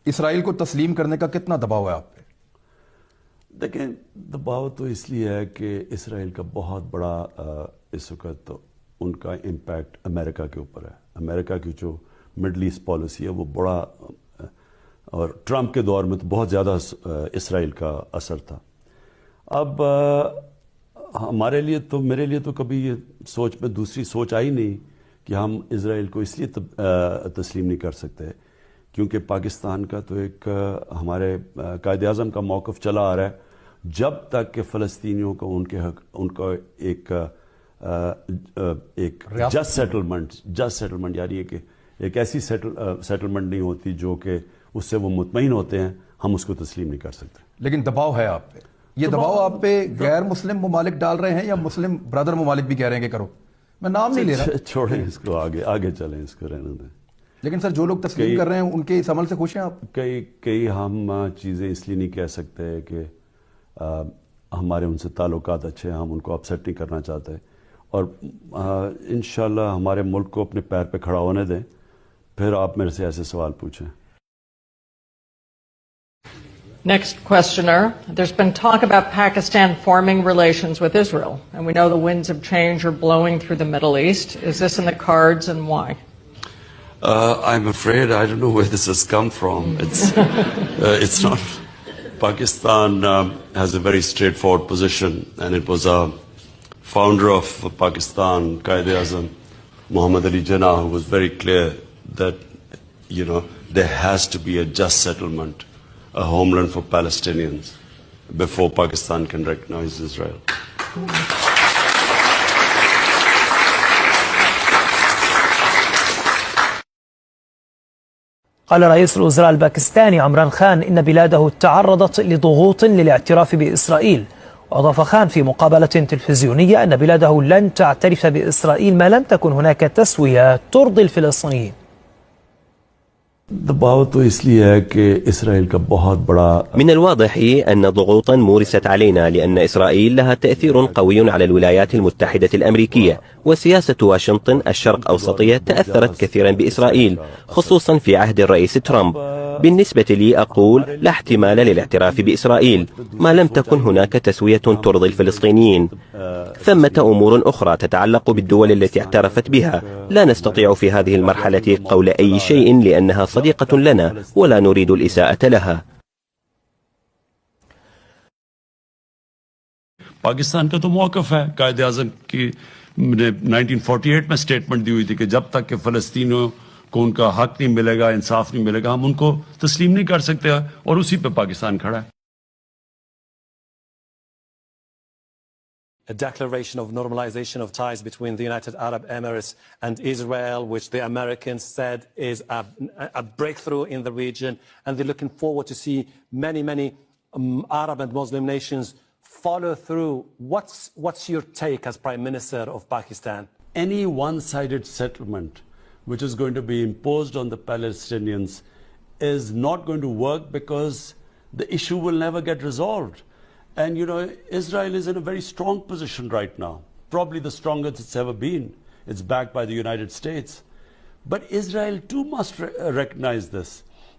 اسرائیل کو تسلیم کرنے کا کتنا دباؤ ہے آپ پہ؟ دیکھیں، دباؤ تو اس لیے ہے کہ اسرائیل کا بہت بڑا اس وقت ان کا امپیکٹ امریکہ کے اوپر ہے. امریکہ کی جو مڈل ایسٹ پالیسی ہے وہ بڑا، اور ٹرمپ کے دور میں تو بہت زیادہ اسرائیل کا اثر تھا. اب ہمارے لیے تو، میرے لیے تو کبھی یہ سوچ میں دوسری سوچ آئی نہیں کہ ہم اسرائیل کو اس لیے تسلیم نہیں کر سکتے کیونکہ پاکستان کا تو ایک ہمارے قائد اعظم کا موقف چلا آ رہا ہے، جب تک کہ فلسطینیوں کو ان کے حق، ان کا ایک جسٹ سیٹلمنٹ یعنی کہ ایک ایسی سیٹلمنٹ نہیں ہوتی جو کہ اس سے وہ مطمئن ہوتے ہیں، ہم اس کو تسلیم نہیں کر سکتے. لیکن دباؤ ہے آپ پہ. یہ دباؤ آپ پہ غیر مسلم ممالک ڈال رہے ہیں یا مسلم برادر ممالک بھی کہہ رہے ہیں کہ کرو؟ میں نام نہیں لے رہا. چھوڑیں اس کو، آگے چلیں، اس کو رہنے دیں. لیکن سر جو لوگ تسلیم کر رہے ہیں ان کے اس عمل سے خوش ہیں آپ؟ کئی ہم چیزیں اس لیے نہیں کہہ سکتے کہ ہمارے ان سے تعلقات اچھے ہیں، ہم ان کو اپسیٹ نہیں کرنا چاہتے، اور انشاءاللہ ہمارے ملک کو اپنے پیر پہ کھڑا ہونے دیں، پھر آپ میرے سے ایسے سوال پوچھیں. Next questioner. There's been talk about Pakistan forming relations with Israel, and we know the winds of change are blowing through the Middle East. Is this in the cards, and why? I'm afraid I don't know where this has come from. It's not. Pakistan has a very straightforward position, and it was a founder of Pakistan, Quaid-e-Azam Muhammad Ali Jinnah, who was very clear that, there has to be a just settlement, a homeland for Palestinians before Pakistan can recognize Israel. قال رئيس الوزراء الباكستاني عمران خان إن بلاده تعرضت لضغوط للاعتراف بإسرائيل. وأضاف خان في مقابلة تلفزيونية أن بلاده لن تعترف بإسرائيل ما لم تكن هناك تسوية ترضي الفلسطينيين. دباؤ تو اس لیے ہے کہ اسرائیل کا بہت بڑا. من الواضح أن ضغوطا مورست علينا لأن إسرائيل لها تأثير قوي على الولايات المتحدة الأمريكية، وسياسة واشنطن الشرق أوسطية تأثرت كثيرا بإسرائيل خصوصا في عهد الرئيس ترامب. بالنسبة لي أقول لا احتمال للاعتراف بإسرائيل ما لم تكن هناك تسوية ترضي الفلسطينيين. ثمة أمور أخرى تتعلق بالدول التي اعترفت بها، لا نستطيع في هذه المرحلة قول أي شيء لأنها صديقة لنا ولا نريد الإساءة لها. پاکستان کا تو موقف ہے، قائد اعظم کی 1948 میں سٹیٹمنٹ دی ہوئی تھی کہ جب تک کہ فلسطینیوں کو ان کا حق نہیں ملے گا، انصاف نہیں ملے گا، ہم ان کو تسلیم نہیں کر سکتے، اور اسی پہ پاکستان کھڑا ہے. A declaration of normalization of ties between the United Arab Emirates and Israel, which the Americans said is a breakthrough in the region, and they're looking forward to see many Arab and Muslim nations follow through. What's your take as Prime Minister of Pakistan? Any one-sided settlement which is going to be imposed on the Palestinians is not going to work because the issue will never get resolved. And Israel is in a very strong position right now, probably the strongest it's ever been. It's backed by the United States. But Israel too must recognize this,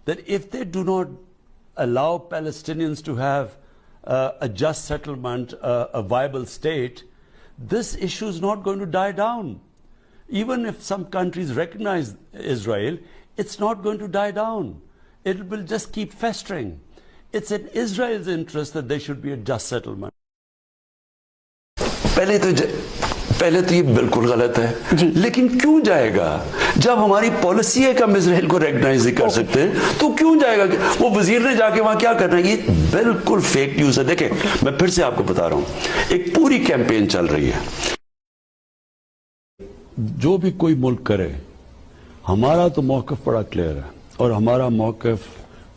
that if they do not allow Palestinians to have a just settlement, a viable state, this issue is not going to die down. Even if some countries recognize Israel, it's not going to die down. It will just keep festering. It's in Israel's interest that there should be a just settlement. پہلے تو یہ بالکل غلط ہے، لیکن کیوں جائے گا؟ جب ہماری پالیسی ہے کہ ہم اسرائیل کو ریکگنائز نہیں کر سکتے تو کیوں جائے گا؟ وہ وزیر نے جا کے وہاں کیا کرنا ہے؟ یہ بالکل فیک نیوز ہے. دیکھیں، میں پھر سے آپ کو بتا رہا ہوں، ایک پوری کیمپین چل رہی ہے. جو بھی کوئی ملک کرے، ہمارا تو موقف بڑا کلیئر ہے، اور ہمارا موقف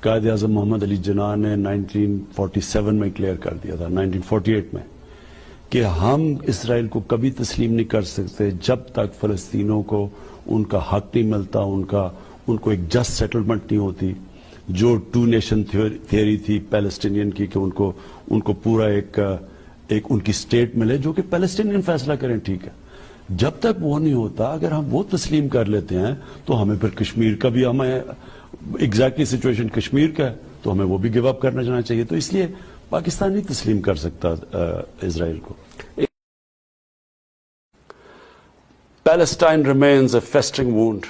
قائد اعظم محمد علی جناح نے 1947 میں کلیئر کر دیا تھا، 1948 میں، کہ ہم اسرائیل کو کبھی تسلیم نہیں کر سکتے جب تک فلسطینیوں کو ان کا حق نہیں ملتا، ان کو ایک جسٹ سیٹلمنٹ نہیں ہوتی. جو ٹو نیشن تھیوری تھی پیلسٹینین کی کہ ان کو پورا ایک ان کی سٹیٹ ملے جو کہ پیلسٹینین فیصلہ کریں، ٹھیک ہے، جب تک وہ نہیں ہوتا, اگر ہم وہ تسلیم کر لیتے ہیں تو ہمیں پھر کشمیر کا بھی, ہمیں ایگزیکٹلی سچویشن کشمیر کا ہے تو ہمیں وہ بھی گیو اپ کرنا چاہنا چاہیے. تو اس لیے پاکستان نہیں تسلیم کر سکتا اسرائیل کو. Palestine remains a festering wound.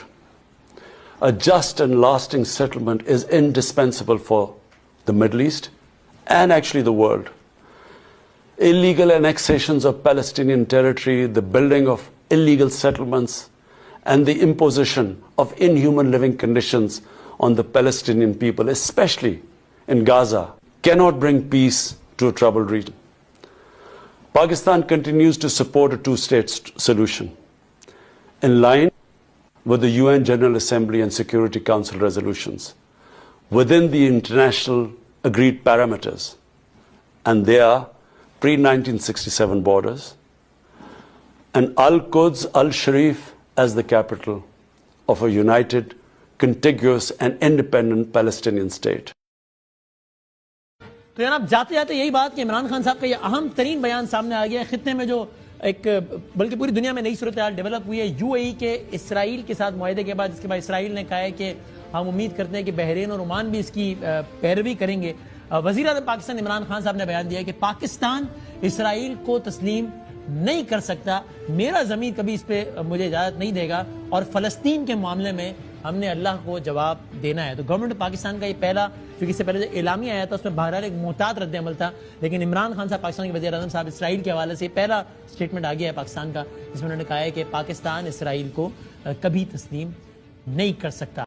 A just and lasting settlement is indispensable for the Middle East and actually the world. Illegal annexations of Palestinian territory, the building of illegal settlements, and the imposition of inhuman living conditions on the Palestinian people, especially in Gaza, cannot bring peace to a troubled region. Pakistan continues to support a two-state solution in line with the UN General Assembly and Security Council resolutions within the international agreed parameters, and they are pre-1967 borders and Al-Quds, Al-Sharif as the capital of a united, contiguous and independent Palestinian state. تو جناب جاتے جاتے یہی بات کہ عمران خان صاحب کا یہ اہم ترین بیان سامنے آ گیا ہے. خطے میں جو ایک بلکہ پوری دنیا میں نئی صورتحال ڈیولپ ہوئی ہے یو اے ای کے اسرائیل کے ساتھ معاہدے کے بعد, جس کے بعد اسرائیل نے کہا ہے کہ ہم امید کرتے ہیں کہ بحرین اور عمان بھی اس کی پیروی کریں گے. وزیر اعظم پاکستان عمران خان صاحب نے بیان دیا کہ پاکستان اسرائیل کو تسلیم نہیں کر سکتا, میرا ضمیر کبھی اس پہ مجھے اجازت نہیں دے گا, اور فلسطین کے معاملے میں ہم نے اللہ کو جواب دینا ہے. تو گورنمنٹ پاکستان کا یہ پہلا, کیونکہ اس سے پہلے جو اعلامیہ آیا تھا اس میں بہرحال ایک محتاط رد عمل تھا, لیکن عمران خان صاحب پاکستان کے وزیر اعظم صاحب اسرائیل کے حوالے سے یہ پہلا اسٹیٹمنٹ آ گیا ہے پاکستان کا, جس میں انہوں نے کہا ہے کہ پاکستان اسرائیل کو کبھی تسلیم نہیں کر سکتا.